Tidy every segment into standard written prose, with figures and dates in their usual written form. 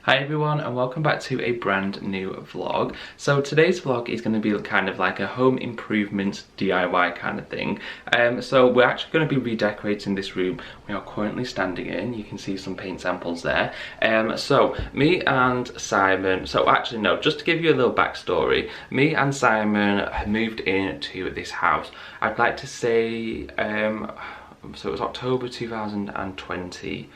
Hi everyone and welcome back to a brand new vlog. So today's vlog is going to be kind of like a home improvement DIY kind of thing. So we're actually going to be redecorating this room we are currently standing in. You can see some paint samples there. So me and Simon, so actually no, just to give you a little backstory, me and Simon moved into this house. I'd like to say, so it was October 2020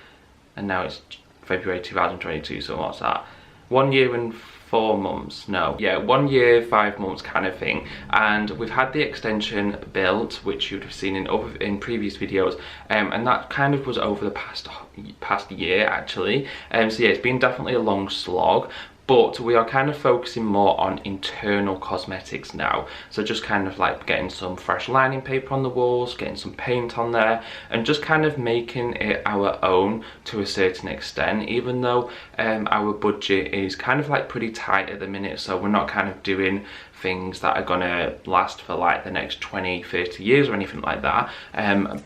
and now it's February 2022, so what's that? 1 year and 4 months, no. Yeah, 1 year, 5 months kind of thing. And we've had the extension built, which you'd have seen in previous videos, and that kind of was over the past year actually. So yeah, it's been definitely a long slog. But we are kind of focusing more on internal cosmetics now. So just kind of like getting some fresh lining paper on the walls, getting some paint on there, and just kind of making it our own to a certain extent, even though our budget is kind of like pretty tight at the minute. So we're not kind of doing things that are gonna last for like the next 20-30 years or anything like that.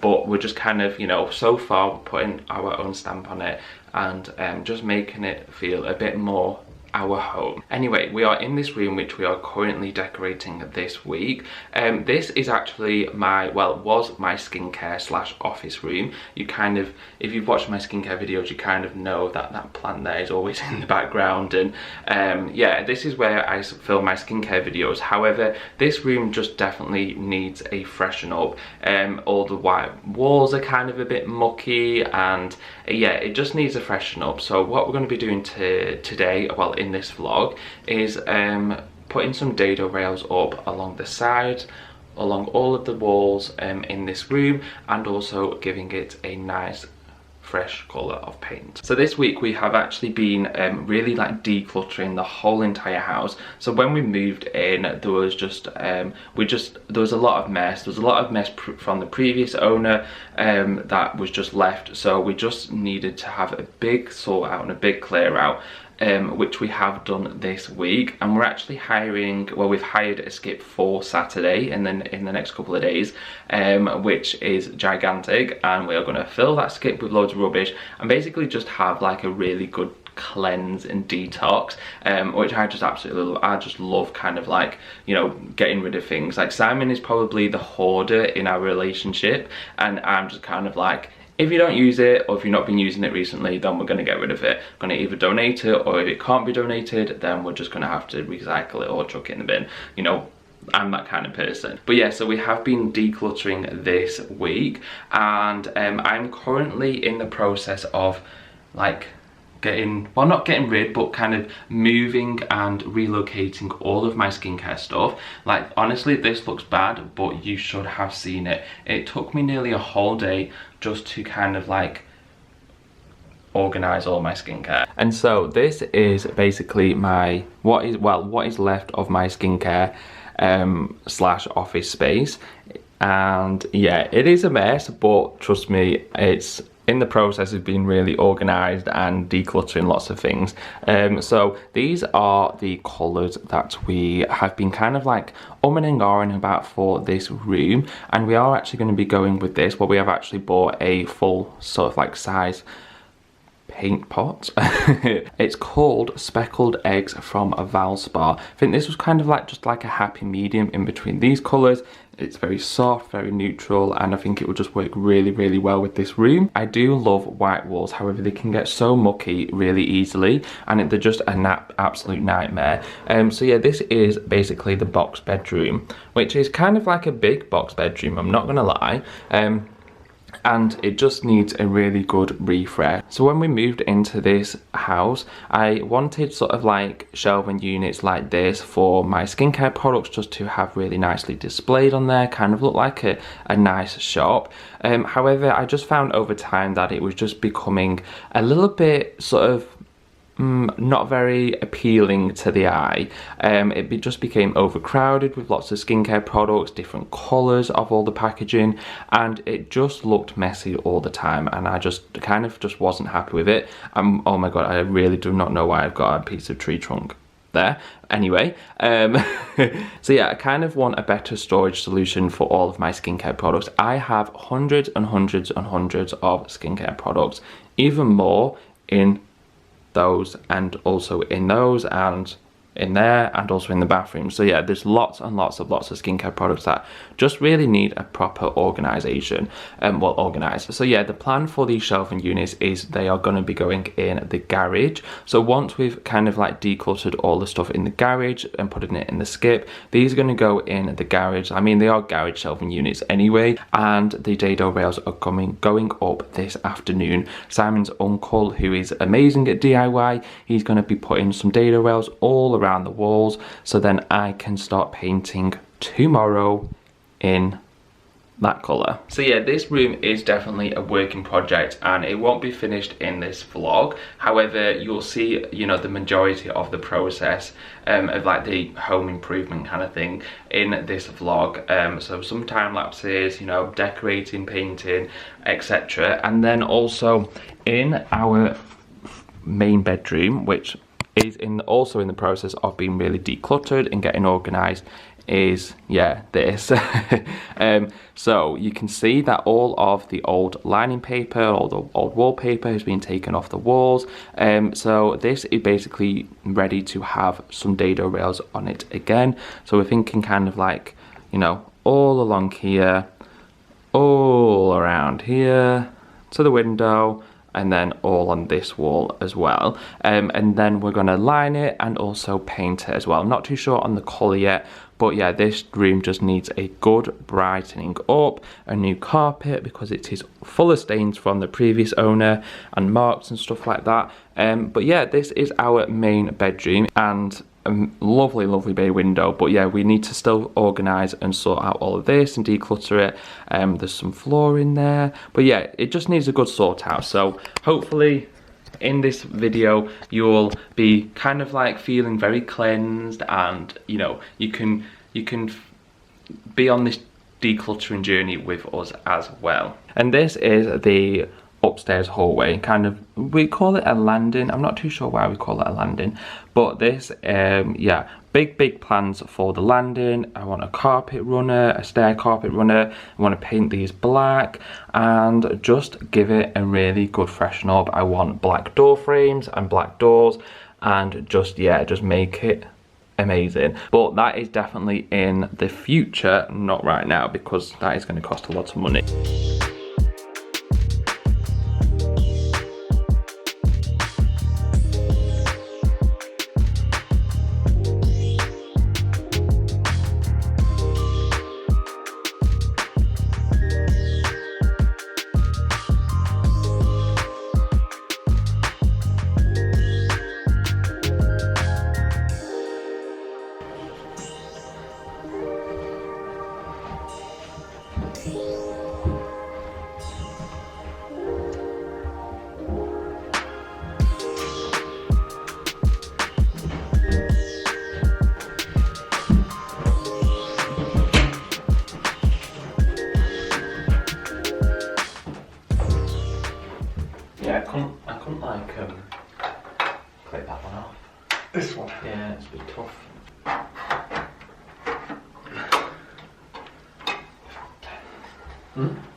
But we're just kind of, you know, so far we're putting our own stamp on it and just making it feel a bit more our home. Anyway, we are in this room which we are currently decorating this week. This is actually was my skincare slash office room. You kind of, if you've watched my skincare videos, you kind of know that that plant there is always in the background, and yeah, this is where I film my skincare videos. However, this room just definitely needs a freshen up. All the white walls are kind of a bit mucky, and yeah, it just needs a freshen up. So what we're going to be doing today, well, in this vlog, is putting some dado rails up along the side, along all of the walls in this room, and also giving it a nice fresh colour of paint. So this week we have actually been really like decluttering the whole entire house. So when we moved in, there was just there was a lot of mess. There was a lot of mess from the previous owner that was just left. So we just needed to have a big sort out and a big clear out, which we have done this week. And we're actually hiring, well, we've hired a skip for Saturday and then in the next couple of days, which is gigantic, and we are going to fill that skip with loads of rubbish and basically just have like a really good cleanse and detox, which I just absolutely love. I just love kind of like, you know, getting rid of things. Like Simon is probably the hoarder in our relationship, and I'm just kind of like, if you don't use it, or if you've not been using it recently, then we're going to get rid of it. We're going to either donate it, or if it can't be donated, then we're just going to have to recycle it or chuck it in the bin. You know, I'm that kind of person. But yeah, so we have been decluttering this week, and I'm currently in the process of like not getting rid, but kind of moving and relocating all of my skincare stuff. Like honestly, this looks bad, but you should have seen it. It took me nearly a whole day just to kind of like organize all my skincare. And so this is basically my what is left of my skincare slash office space. And yeah, it is a mess, but trust me, it's in the process of being really organized and decluttering lots of things. So these are the colors that we have been kind of like and ahhing about for this room, and we are actually going to be going with this. Well, we have actually bought a full sort of like size paint pot. It's called Speckled Eggs from Valspar. I think this was kind of like just like a happy medium in between these colors. It's very soft, very neutral, and I think it would just work really, really well with this room. I do love white walls, however, they can get so mucky really easily, and they're just an absolute nightmare. So yeah, this is basically the box bedroom, which is kind of like a big box bedroom, I'm not gonna lie. And it just needs a really good refresh. So when we moved into this house, I wanted sort of like shelving units like this for my skincare products, just to have really nicely displayed on there, kind of look like a nice shop. However, I just found over time that it was just becoming a little bit sort of not very appealing to the eye. It just became overcrowded with lots of skincare products, different colours of all the packaging, and it just looked messy all the time, and I just kind of just wasn't happy with it. Oh my god, I really do not know why I've got a piece of tree trunk there. Anyway, so yeah, I kind of want a better storage solution for all of my skincare products. I have hundreds and hundreds and hundreds of skincare products, even more in those, and also in those, and in there, and also in the bathroom. So yeah, there's lots and lots of skincare products that just really need a proper organization, well, organized. So yeah, the plan for these shelving units is they are going to be going in the garage. So once we've kind of like decluttered all the stuff in the garage and putting it in the skip, these are going to go in the garage. I mean, they are garage shelving units anyway, and the dado rails are going up this afternoon. Simon's uncle, who is amazing at DIY, he's going to be putting some dado rails all around the walls, so then I can start painting tomorrow in that colour. So yeah, this room is definitely a working project, and it won't be finished in this vlog. However, you'll see, you know, the majority of the process of like the home improvement kind of thing in this vlog. So some time lapses, you know, decorating, painting, etc. And then also in our main bedroom, which is also in the process of being really decluttered and getting organized, is this. So you can see that all of the old lining paper, all the old wallpaper has been taken off the walls. So this is basically ready to have some dado rails on it again. So we're thinking kind of like, you know, all along here, all around here to the window, and then all on this wall as well. And then we're gonna line it and also paint it as well. I'm not too sure on the colour yet, but yeah, this room just needs a good brightening up, a new carpet because it is full of stains from the previous owner and marks and stuff like that. But yeah, this is our main bedroom, and a lovely bay window. But yeah, we need to still organize and sort out all of this and declutter it. There's some floor in there, but yeah, it just needs a good sort out. So hopefully in this video you'll be kind of like feeling very cleansed, and you know, you can be on this decluttering journey with us as well. And this is the upstairs hallway, kind of, we call it a landing. I'm not too sure why we call it a landing, but this yeah, big plans for the landing. I want a carpet runner, a stair carpet runner. I want to paint these black and just give it a really good freshen up. I want black door frames and black doors, and just make it amazing. But that is definitely in the future, not right now, because that is going to cost a lot of money. I couldn't like clip that one off. This one? Yeah, it's a bit tough.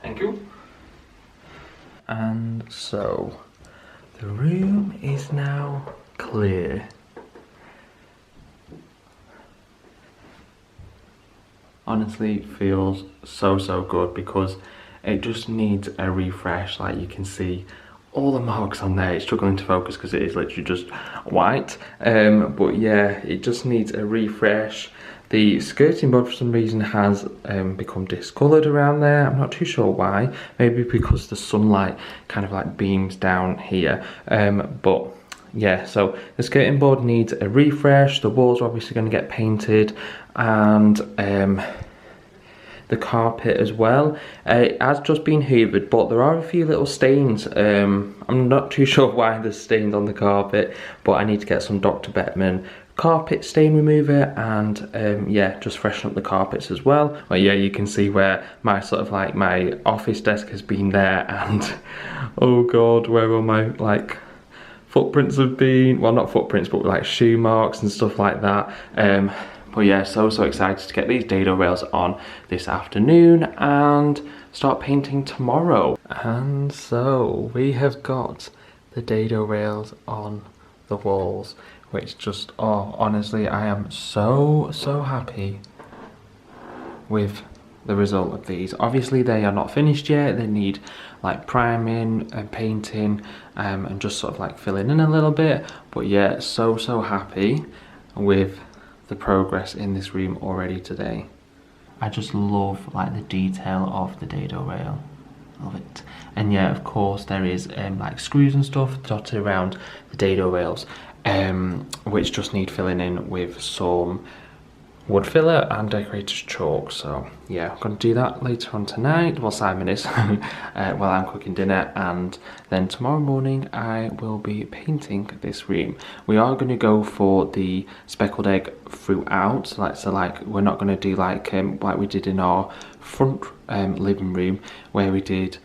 Thank you. And so the room is now clear. Honestly, feels so good, because it just needs a refresh. Like, you can see all the marks on there. It's struggling to focus because it is literally just white, but yeah, it just needs a refresh. The skirting board for some reason has become discoloured around there. I'm not too sure why. Maybe because the sunlight kind of like beams down here, but yeah, so the skirting board needs a refresh. The walls are obviously going to get painted, and the carpet as well. It has just been hoovered, but there are a few little stains. I'm not too sure why there's stains on the carpet, but I need to get some Dr. Bettman carpet stain remover and yeah, just freshen up the carpets as well. Well, yeah, you can see where my sort of like my office desk has been there, and oh god, where all my like footprints have been. Well, not footprints, but like shoe marks and stuff like that. But yeah, so excited to get these dado rails on this afternoon and start painting tomorrow. And so we have got the dado rails on the walls, which just, oh, honestly, I am so happy with the result of these. Obviously they are not finished yet, they need like priming and painting and just sort of like filling in a little bit, but yeah, so happy with the progress in this room already today. I just love like the detail of the dado rail, love it. And yeah, of course there is like screws and stuff dotted around the dado rails, which just need filling in with some wood filler and decorator's chalk. So yeah, I'm going to do that later on tonight. Well, Simon is while I'm cooking dinner, and then tomorrow morning I will be painting this room. We are going to go for the speckled egg throughout, so like we're not going to do like we did in our front living room where we did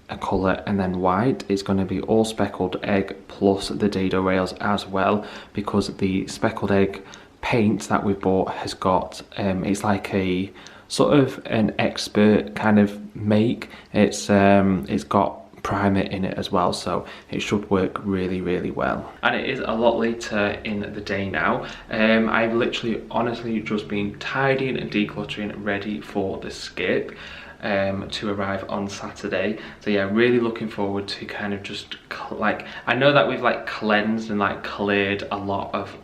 a colour and then white. It's going to be all speckled egg plus the dado rails as well, because the speckled egg paint that we bought has got it's like a sort of an expert kind of make. It's got primer in it as well, so it should work really well. And it is a lot later in the day now. I've literally honestly just been tidying and decluttering, ready for the skip to arrive on Saturday. So yeah, really looking forward to kind of just like, I know that we've like cleansed and like cleared a lot of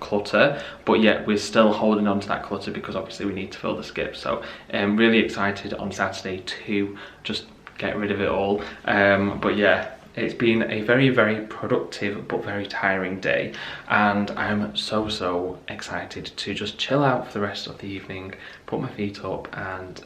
clutter, but yet we're still holding on to that clutter because obviously we need to fill the skip. So I'm really excited on Saturday to just get rid of it all. But yeah, it's been a very productive but very tiring day, and I'm so excited to just chill out for the rest of the evening, put my feet up, and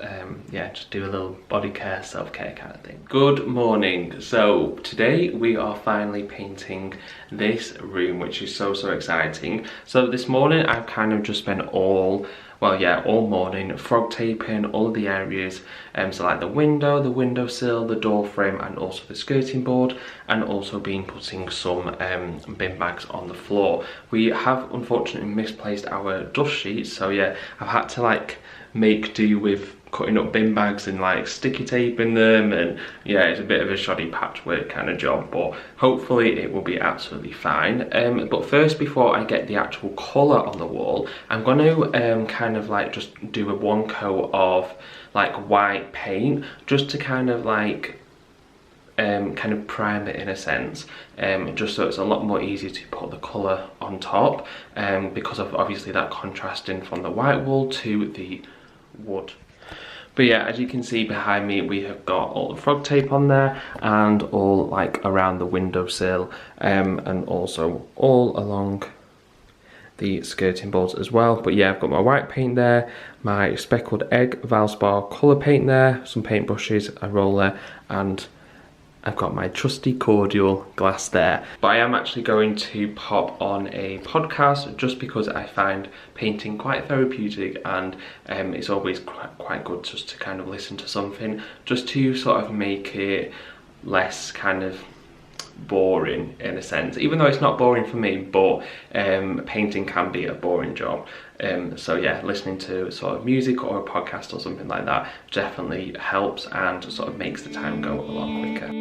yeah, just do a little body care, self-care kind of thing. Good morning. So today we are finally painting this room, which is so exciting. So this morning I've kind of just spent all morning frog taping all of the areas, so like the window, the windowsill, the door frame, and also the skirting board, and also been putting some bin bags on the floor. We have unfortunately misplaced our dust sheets, so yeah, I've had to like make do with cutting up bin bags and like sticky taping them, and yeah, it's a bit of a shoddy patchwork kind of job, but hopefully it will be absolutely fine. But first, before I get the actual colour on the wall, I'm going to kind of like just do a one coat of like white paint, just to kind of like kind of prime it in a sense, just so it's a lot more easier to put the colour on top, because of obviously that contrasting from the white wall to the wood. But yeah, as you can see behind me, we have got all the frog tape on there, and all like around the windowsill, and also all along the skirting boards as well. But yeah, I've got my white paint there, my speckled egg Valspar colour paint there, some paintbrushes, a roller, and I've got my trusty cordial glass there. But I am actually going to pop on a podcast, just because I find painting quite therapeutic, and it's always quite good just to kind of listen to something, just to sort of make it less kind of boring in a sense, even though it's not boring for me, but painting can be a boring job. So yeah, listening to sort of music or a podcast or something like that definitely helps and sort of makes the time go a lot quicker.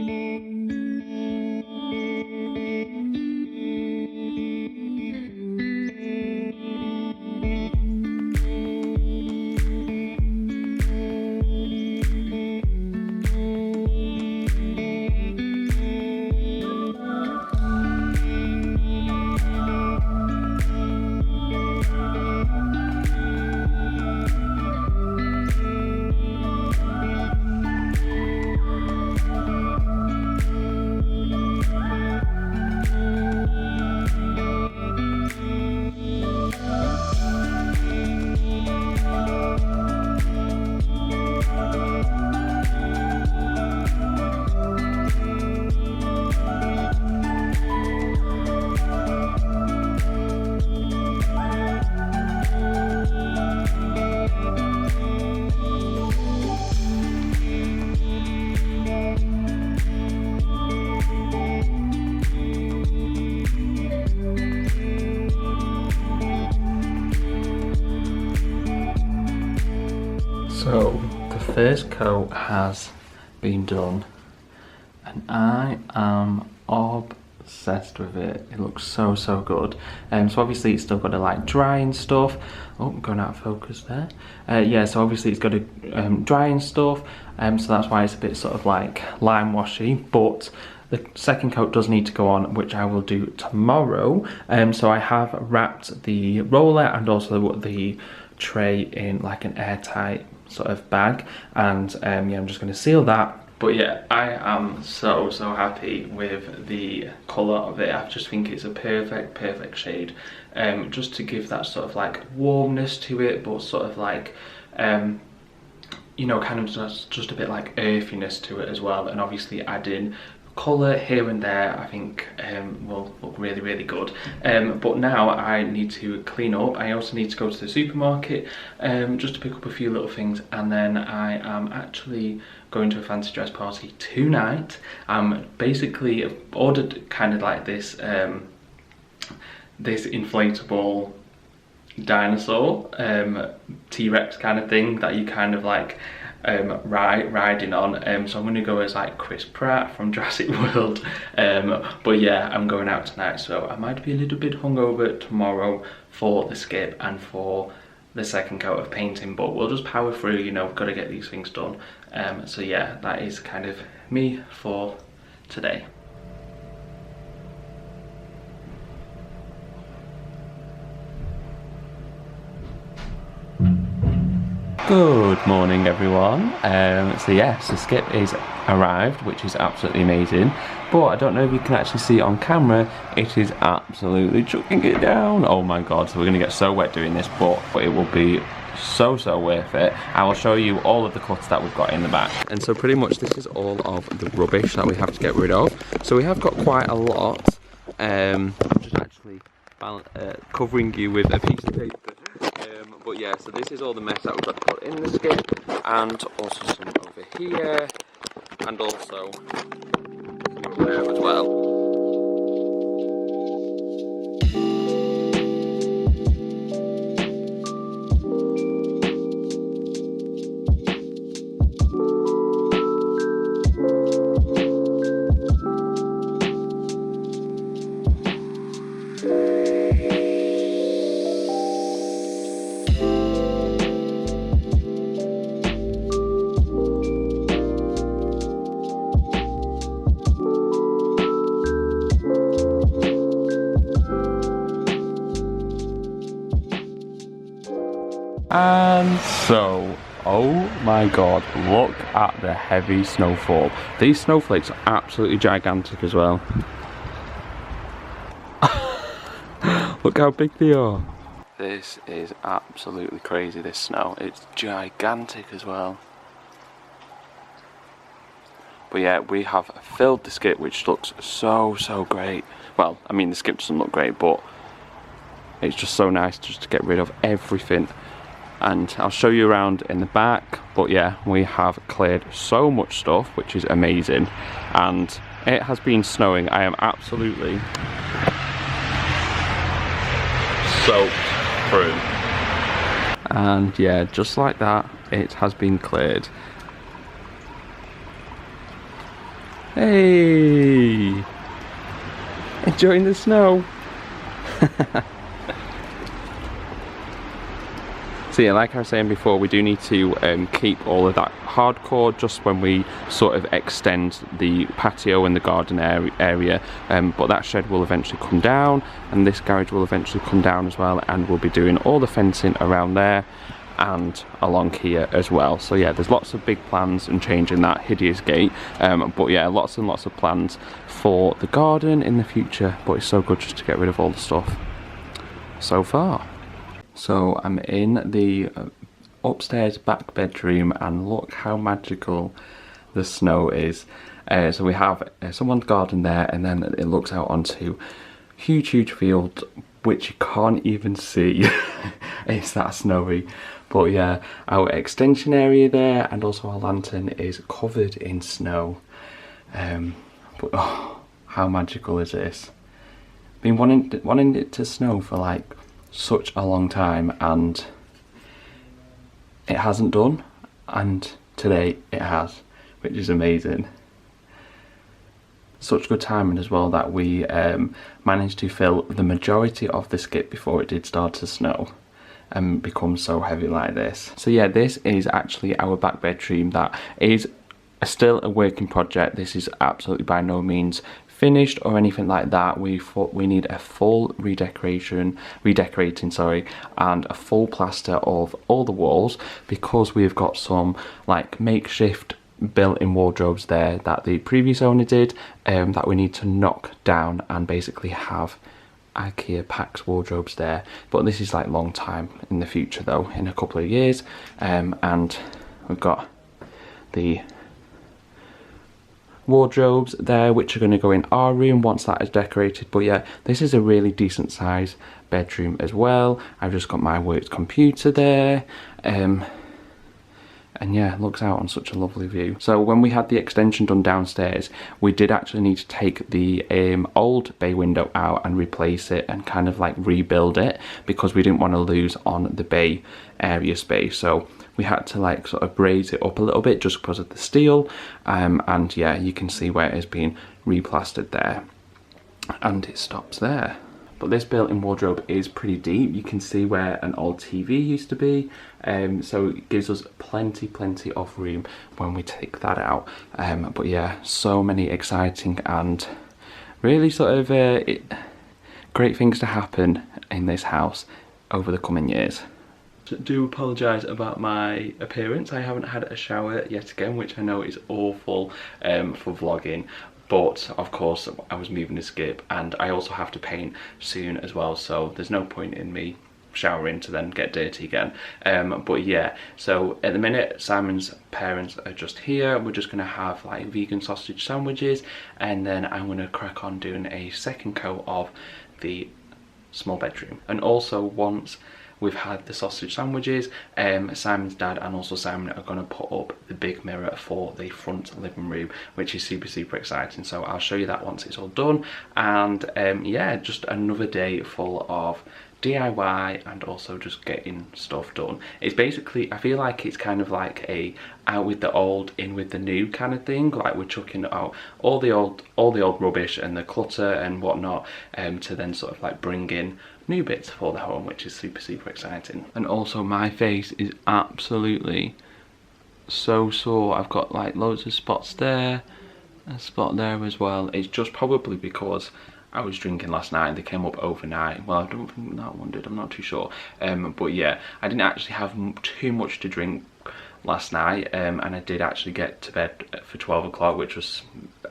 So the first coat has been done, and I am obsessed with it. It looks so good. So obviously it's still got to like dry and stuff. Oh, I'm going out of focus there. Yeah, so obviously it's got to dry and stuff. So that's why it's a bit sort of like lime washy, but the second coat does need to go on, which I will do tomorrow. So I have wrapped the roller and also the tray in like an airtight sort of bag, and yeah, I'm just going to seal that. But yeah, I am so happy with the colour of it. I just think it's a perfect shade, just to give that sort of like warmness to it, but sort of like you know, kind of just a bit like earthiness to it as well. And obviously adding colour here and there, I think will look really good. But now I need to clean up. I also need to go to the supermarket just to pick up a few little things, and then I am actually going to a fancy dress party tonight. I'm basically ordered kind of like this this inflatable dinosaur T-Rex kind of thing that you kind of like riding on. So I'm going to go as like Chris Pratt from Jurassic World. But yeah, I'm going out tonight, so I might be a little bit hungover tomorrow for the skip and for the second coat of painting, but we'll just power through, you know, we've got to get these things done. So yeah, that is kind of me for today. Good morning everyone. So yes, the skip is arrived, which is absolutely amazing, but I don't know if you can actually see it on camera, it is absolutely chucking it down. Oh my god, so we're gonna get so wet doing this, but it will be so worth it. I will show you all of the clutter that we've got in the back. And so pretty much this is all of the rubbish that we have to get rid of. So we have got quite a lot. I'm just actually covering you with a piece of paper. But yeah, so this is all the mess that we've got to put in the skip, and also some over here, and also over there as well. And so, oh my god, look at the heavy snowfall. These snowflakes are absolutely gigantic as well. Look how big they are. This is absolutely crazy, this snow. It's gigantic as well. But yeah, we have filled the skip, which looks so great. Well, I mean, the skip doesn't look great, but it's just so nice just to get rid of everything. And I'll show you around in the back, but yeah, we have cleared so much stuff, which is amazing. And it has been snowing. I am absolutely soaked through. And yeah, just like that, it has been cleared. Hey! Enjoying the snow? So yeah, like I was saying before, we do need to keep all of that hardcore just when we sort of extend the patio and the garden area, but that shed will eventually come down, and this garage will eventually come down as well, and we'll be doing all the fencing around there and along here as well. So yeah, there's lots of big plans and changing that hideous gate, but yeah, lots and lots of plans for the garden in the future, but it's so good just to get rid of all the stuff so far. So I'm in the upstairs back bedroom, and look how magical the snow is. So we have someone's garden there, and then it looks out onto huge field which you can't even see. It's that snowy. But yeah, our extension area there and also our lantern is covered in snow. But oh, how magical is this? Been wanting it to snow for like such a long time, and it hasn't done, and today it has, which is amazing. such good timing as well that we managed to fill the majority of the skip before it did start to snow and become so heavy like this. So yeah, this is actually our back bedroom. That is still a working project. This is absolutely by no means finished or anything like that. We need a full redecorating, and a full plaster of all the walls, because we've got some like makeshift built-in wardrobes there that the previous owner did, that we need to knock down and basically have IKEA Pax wardrobes there. But this is like long time in the future though, in a couple of years. And we've got the wardrobes there which are going to go in our room once that is decorated. But yeah, this is a really decent size bedroom as well. I've just got my work computer there, and yeah, it looks out on such a lovely view. So when we had the extension done downstairs, we did actually need to take the old bay window out and replace it and kind of like rebuild it, because we didn't want to lose on the bay area space. So we had to like sort of braze it up a little bit just because of the steel, and yeah, you can see where it has been replastered there, and it stops there. But this built-in wardrobe is pretty deep. You can see where an old TV used to be, so it gives us plenty of room when we take that out. But yeah, so many exciting and really sort of great things to happen in this house over the coming years. I do apologise about my appearance. I haven't had a shower yet again, which I know is awful for vlogging. But of course I was moving the skip, and I also have to paint soon as well, so there's no point in me showering to then get dirty again. But yeah, so at the minute Simon's parents are just here. We're just gonna have like vegan sausage sandwiches, and then I'm gonna crack on doing a second coat of the small bedroom. And also once we've had the sausage sandwiches, Simon's dad and also Simon are going to put up the big mirror for the front living room, which is super exciting. So I'll show you that once it's all done. And yeah, just another day full of DIY and also just getting stuff done. It's basically, I feel like it's kind of like a out with the old, in with the new kind of thing. Like we're chucking out all the old rubbish and the clutter and whatnot, to then sort of like bring in new bits for the home, which is super exciting. And also my face is absolutely so sore. I've got like loads of spots there, a spot there as well. It's just probably because I was drinking last night and they came up overnight. Well, I don't think that one did, I'm not too sure. But yeah, I didn't actually have too much to drink last night, and I did actually get to bed for 12 o'clock, which was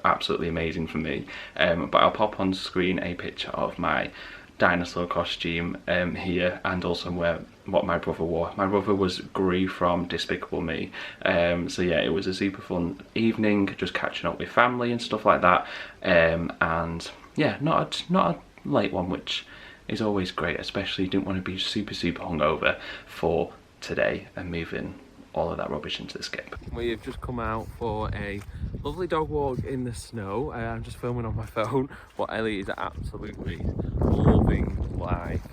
absolutely amazing for me. But I'll pop on screen a picture of my dinosaur costume here, and also what my brother wore. My brother was Gru from Despicable Me. So yeah, it was a super fun evening, just catching up with family and stuff like that. And yeah, not a late one, which is always great, especially didn't want to be super hungover for today and moving all of that rubbish into the skip. We have just come out for a lovely dog walk in the snow. I'm just filming on my phone, but Ellie is absolutely loving life.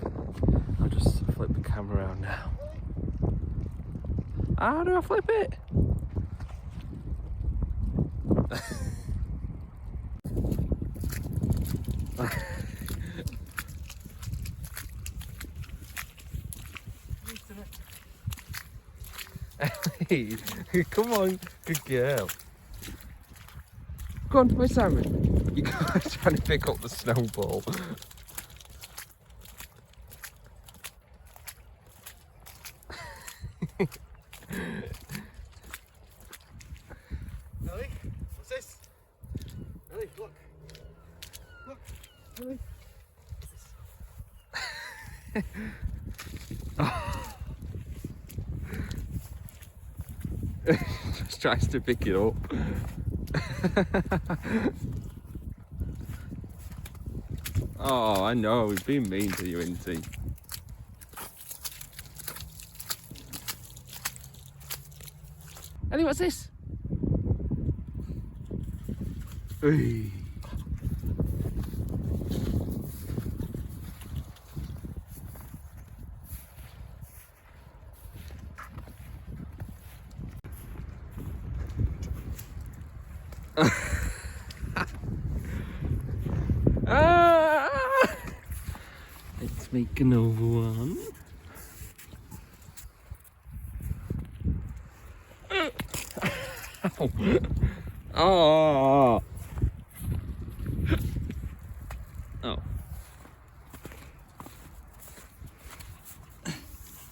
I'll just flip the camera around now. How do I flip it? Ellie, come on, good girl. Go on, where's Simon? You guys trying to pick up the snowball. Ellie, what's this? Ellie, look. Look, Ellie. Just tries to pick it up. Oh, I know, he's been mean to you, isn't he? Ellie, what's this? Hey. make another one. Oh. Oh.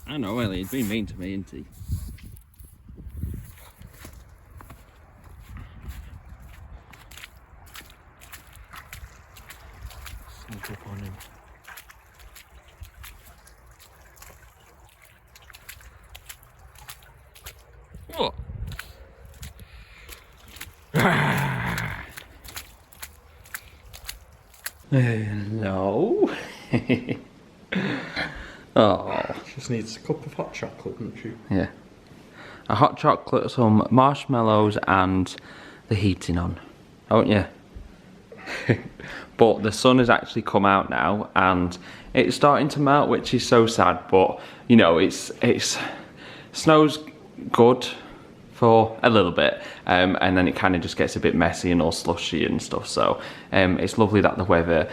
I know, Ellie, he's been mean to me, isn't he? Sneak up on him. What? Hello. Oh. Just needs a cup of hot chocolate, doesn't she? Yeah. A hot chocolate, some marshmallows, and the heating on, don't you? But the sun has actually come out now, and it's starting to melt, which is so sad. But you know, it's snow's good for a little bit, and then it kind of just gets a bit messy and all slushy and stuff. So it's lovely that the weather.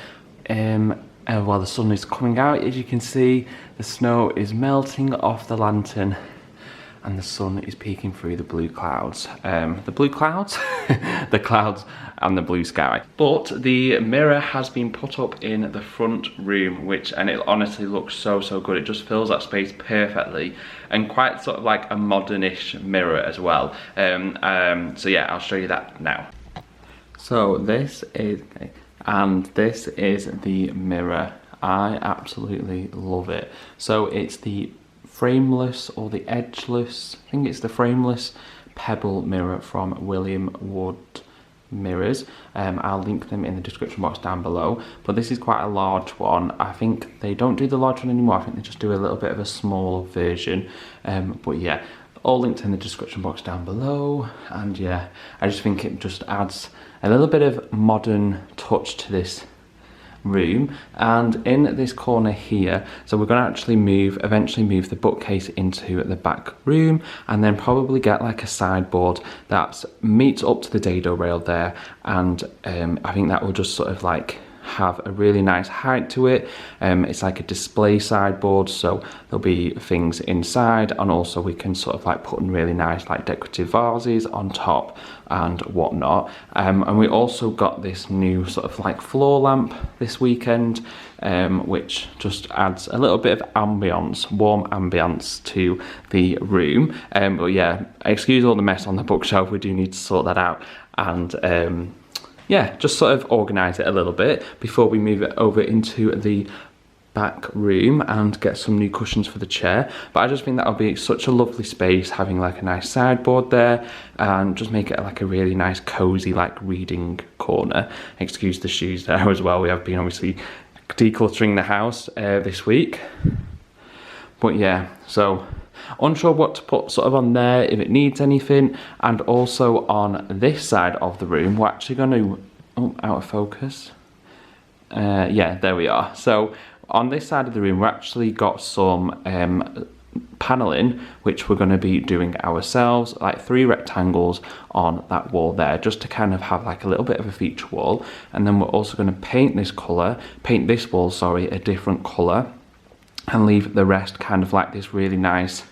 While the sun is coming out, as you can see, the snow is melting off the lantern and the sun is peeking through the blue clouds. The blue clouds? The clouds and the blue sky. But the mirror has been put up in the front room, and it honestly looks so good. It just fills that space perfectly, and quite sort of like a modernish mirror as well. So yeah, I'll show you that now. So this is the mirror. I absolutely love it. So it's the frameless, or the edgeless, I think it's the frameless pebble mirror from William Wood Mirrors. I'll link them in the description box down below, but this is quite a large one. I think they don't do the large one anymore. I think they just do a little bit of a small version, but yeah, all linked in the description box down below. And yeah, I just think it just adds a little bit of modern touch to this room. And in this corner here, so we're going to actually eventually move the bookcase into the back room, and then probably get like a sideboard that meets up to the dado rail there, and I think that will just sort of like have a really nice height to it. It's like a display sideboard, so there'll be things inside, and also we can sort of like put in really nice like decorative vases on top and whatnot. And we also got this new sort of like floor lamp this weekend, which just adds a little bit of ambience, warm ambience to the room. But yeah, excuse all the mess on the bookshelf, we do need to sort that out, and yeah, just sort of organise it a little bit before we move it over into the back room and get some new cushions for the chair. But I just think that'll be such a lovely space, having like a nice sideboard there, and just make it like a really nice cozy like reading corner. Excuse the shoes there as well, we have been obviously decluttering the house this week. But yeah, so unsure what to put sort of on there, if it needs anything. And also on this side of the room, we're actually going to, oh, out of focus. Yeah, there we are. So on this side of the room, we actually got some paneling, which we're going to be doing ourselves, like 3 rectangles on that wall there, just to kind of have like a little bit of a feature wall. And then we're also going to paint this wall, sorry, a different colour, and leave the rest kind of like this really nice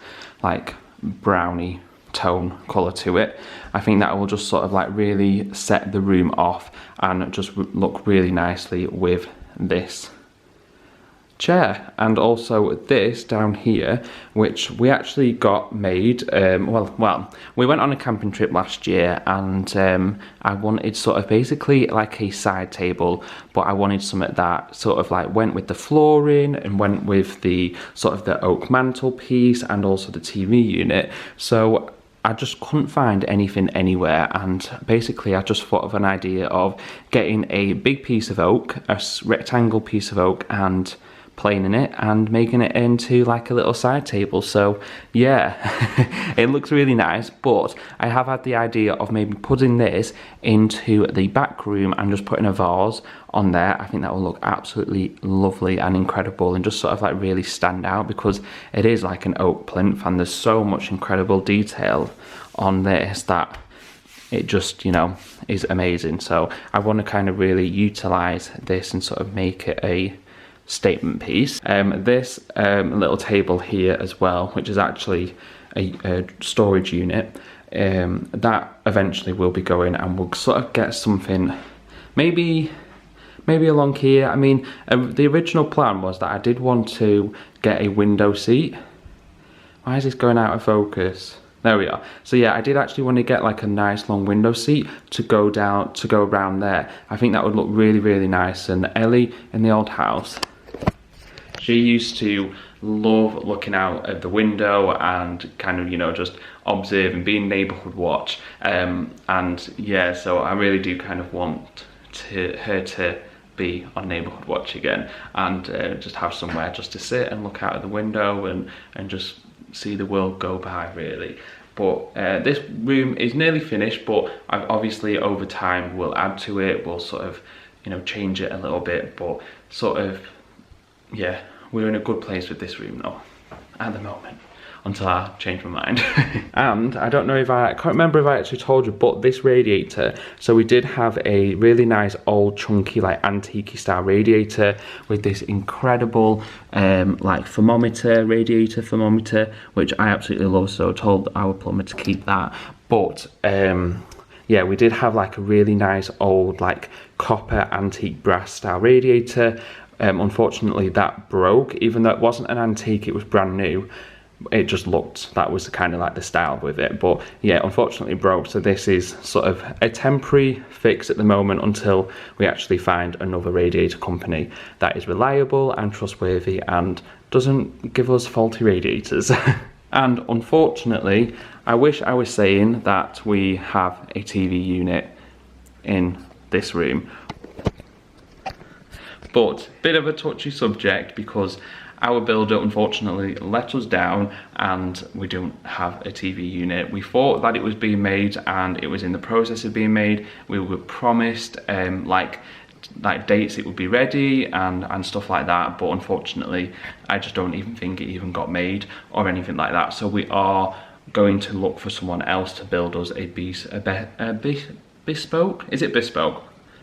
like browny tone colour to it. I think that will just sort of like really set the room off and just look really nicely with this chair. And also this down here, which we actually got made, well, we went on a camping trip last year, and I wanted sort of basically like a side table, but I wanted something that sort of like went with the flooring and went with the sort of the oak mantelpiece and also the TV unit. So I just couldn't find anything anywhere, and basically I just thought of an idea of getting a big piece of oak, a rectangle piece of oak, and planing it and making it into like a little side table. So yeah, it looks really nice, but I have had the idea of maybe putting this into the back room and just putting a vase on there. I think that will look absolutely lovely and incredible, and just sort of like really stand out, because it is like an oak plinth and there's so much incredible detail on this that it just, you know, is amazing. So I want to kind of really utilize this and sort of make it a statement piece. This little table here as well, which is actually a storage unit, that eventually will be going, and we'll sort of get something maybe along here. I mean, the original plan was that I did want to get a window seat. Why is this going out of focus? There we are. So yeah, I did actually want to get like a nice long window seat to go around there. I think that would look really nice. And Ellie in the old house, she used to love looking out of the window and kind of, you know, just observing, being neighborhood watch. And yeah, so I really do kind of want her to be on neighborhood watch again, and just have somewhere just to sit and look out of the window and just see the world go by, really. But this room is nearly finished, but I've obviously over time will add to it. We'll sort of, you know, change it a little bit, but sort of, yeah, we're in a good place with this room though at the moment, until I change my mind. And I don't know if I can't remember if I actually told you, but this radiator, so we did have a really nice old chunky like antique style radiator with this incredible like radiator thermometer, which I absolutely love, so I told our plumber to keep that. But yeah, we did have like a really nice old like copper antique brass style radiator. Unfortunately that broke, even though it wasn't an antique, it was brand new. It just looked, that was kind of like the style with it, but yeah, unfortunately broke. So this is sort of a temporary fix at the moment until we actually find another radiator company that is reliable and trustworthy and doesn't give us faulty radiators. And unfortunately, I wish I was saying that we have a TV unit in this room, but bit of a touchy subject because our builder unfortunately let us down and we don't have a TV unit. We thought that it was being made and it was in the process of being made. We were promised like dates it would be ready and stuff like that, but unfortunately I just don't even think it even got made or anything like that. So we are going to look for someone else to build us a bespoke, is it bespoke?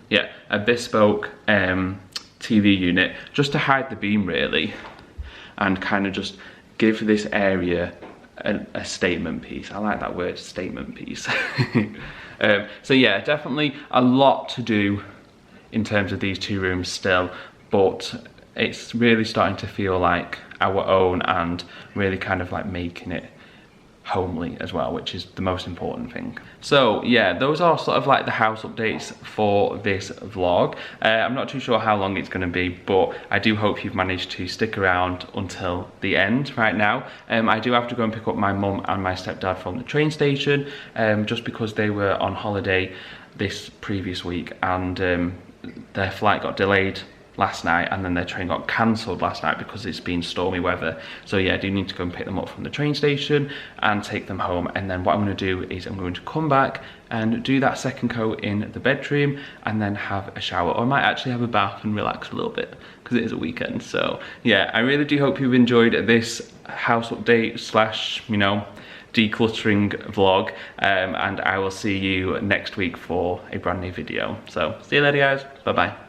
Yeah, a bespoke TV unit, just to hide the beam really, and kind of just give this area a statement piece. I like that word, statement piece. So yeah, definitely a lot to do in terms of these two rooms still, but it's really starting to feel like our own and really kind of like making it homely as well, which is the most important thing. So yeah, those are sort of like the house updates for this vlog. I'm not too sure how long it's going to be, but I do hope you've managed to stick around until the end right now. I do have to go and pick up my mum and my stepdad from the train station, just because they were on holiday this previous week and their flight got delayed last night and then their train got cancelled last night because it's been stormy weather. So yeah, I do need to go and pick them up from the train station and take them home, and then what I'm going to do is I'm going to come back and do that second coat in the bedroom and then have a shower, or I might actually have a bath and relax a little bit because it is a weekend. So yeah, I really do hope you've enjoyed this house update slash, you know, decluttering vlog, and I will see you next week for a brand new video. So see you later guys, bye bye.